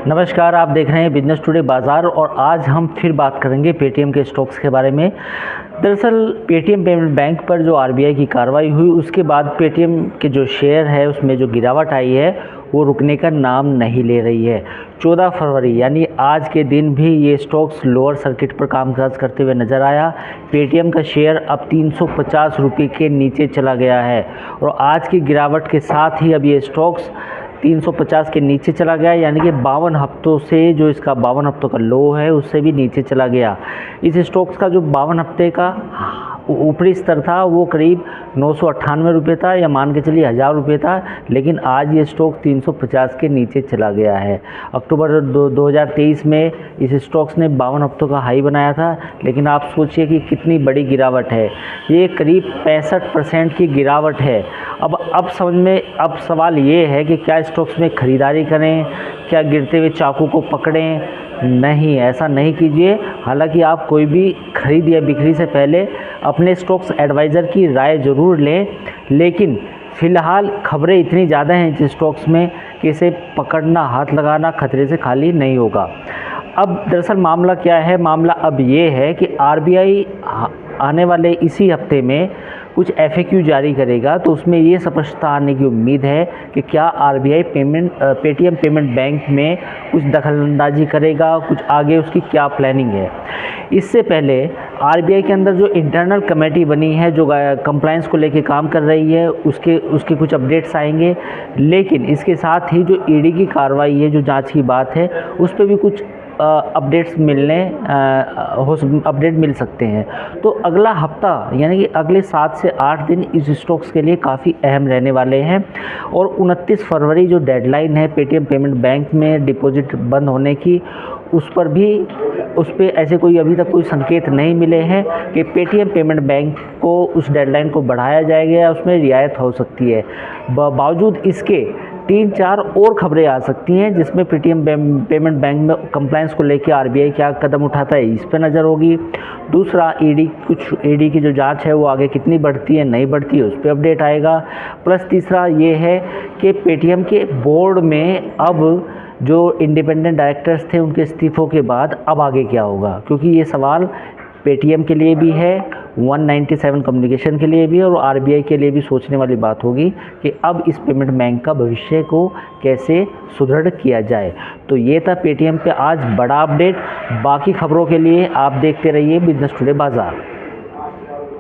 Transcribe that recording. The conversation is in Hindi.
नमस्कार, आप देख रहे हैं बिजनेस टुडे बाज़ार और आज हम फिर बात करेंगे पेटीएम के स्टॉक्स के बारे में। दरअसल पेटीएम पेमेंट बैंक पर जो आरबीआई की कार्रवाई हुई उसके बाद पेटीएम के जो शेयर है उसमें जो गिरावट आई है वो रुकने का नाम नहीं ले रही है। 14 फरवरी यानी आज के दिन भी ये स्टॉक्स लोअर सर्किट पर कामकाज करते हुए नज़र आया। पेटीएम का शेयर अब 350 रुपये के नीचे चला गया है और आज की गिरावट के साथ ही अब ये स्टॉक्स 350 के नीचे चला गया, यानी कि 52 हफ्तों से जो इसका 52 हफ्तों का लो है उससे भी नीचे चला गया। इस स्टॉक्स का जो 52 हफ्ते का ऊपरी स्तर था वो करीब 998 रुपये था, या मान के चलिए 1000 रुपये था, लेकिन आज ये स्टॉक 350 के नीचे चला गया है। अक्टूबर 2023 में इस स्टॉक्स ने 52 हफ्तों का हाई बनाया था, लेकिन आप सोचिए कि कितनी बड़ी गिरावट है, ये करीब 65% की गिरावट है। अब सवाल ये है कि क्या स्टॉक्स में ख़रीदारी करें, क्या गिरते हुए चाकू को पकड़ें? नहीं, ऐसा नहीं कीजिए। हालांकि आप कोई भी खरीद या बिक्री से पहले अपने स्टॉक्स एडवाइज़र की राय ज़रूर लें, लेकिन फ़िलहाल खबरें इतनी ज़्यादा हैं इस स्टॉक्स में कि इसे पकड़ना, हाथ लगाना खतरे से खाली नहीं होगा। अब दरअसल मामला क्या है? मामला अब ये है कि आरबीआई आने वाले इसी हफ्ते में कुछ एफएक्यू जारी करेगा, तो उसमें ये स्पष्टता आने की उम्मीद है कि क्या आरबीआई पेटीएम पेमेंट बैंक में कुछ दखलंदाजी करेगा, कुछ आगे उसकी क्या प्लानिंग है। इससे पहले आरबीआई के अंदर जो इंटरनल कमेटी बनी है जो कंप्लायंस को लेके काम कर रही है, उसके कुछ अपडेट्स आएंगे, लेकिन इसके साथ ही जो ईडी की कार्रवाई है, जो जांच की बात है, उस पर भी कुछ अपडेट मिल सकते हैं। तो अगला हफ्ता यानी कि अगले 7 से 8 दिन इस स्टॉक्स के लिए काफ़ी अहम रहने वाले हैं और 29 फरवरी जो डेडलाइन है पेटीएम पेमेंट बैंक में डिपॉजिट बंद होने की, उस पर ऐसे कोई अभी तक कोई संकेत नहीं मिले हैं कि पेटीएम पेमेंट बैंक को उस डेडलाइन को बढ़ाया जाएगा या उसमें रियायत हो सकती है। बावजूद इसके 3-4 और खबरें आ सकती हैं जिसमें पेटीएम पेमेंट बैंक में कंप्लायंस को लेकर आरबीआई क्या कदम उठाता है, इस पर नज़र होगी। दूसरा, ईडी की जो जांच है वो आगे कितनी बढ़ती है, नहीं बढ़ती है, उस पर अपडेट आएगा। प्लस तीसरा ये है कि पेटीएम के बोर्ड में अब जो इंडिपेंडेंट डायरेक्टर्स थे उनके इस्तीफों के बाद अब आगे क्या होगा, क्योंकि ये सवाल पेटीएम के लिए भी है, 197 कम्युनिकेशन के लिए भी है और आरबीआई के लिए भी सोचने वाली बात होगी कि अब इस पेमेंट बैंक का भविष्य को कैसे सुदृढ़ किया जाए। तो ये था पेटीएम पे आज बड़ा अपडेट। बाकी खबरों के लिए आप देखते रहिए बिजनेस टुडे बाज़ार।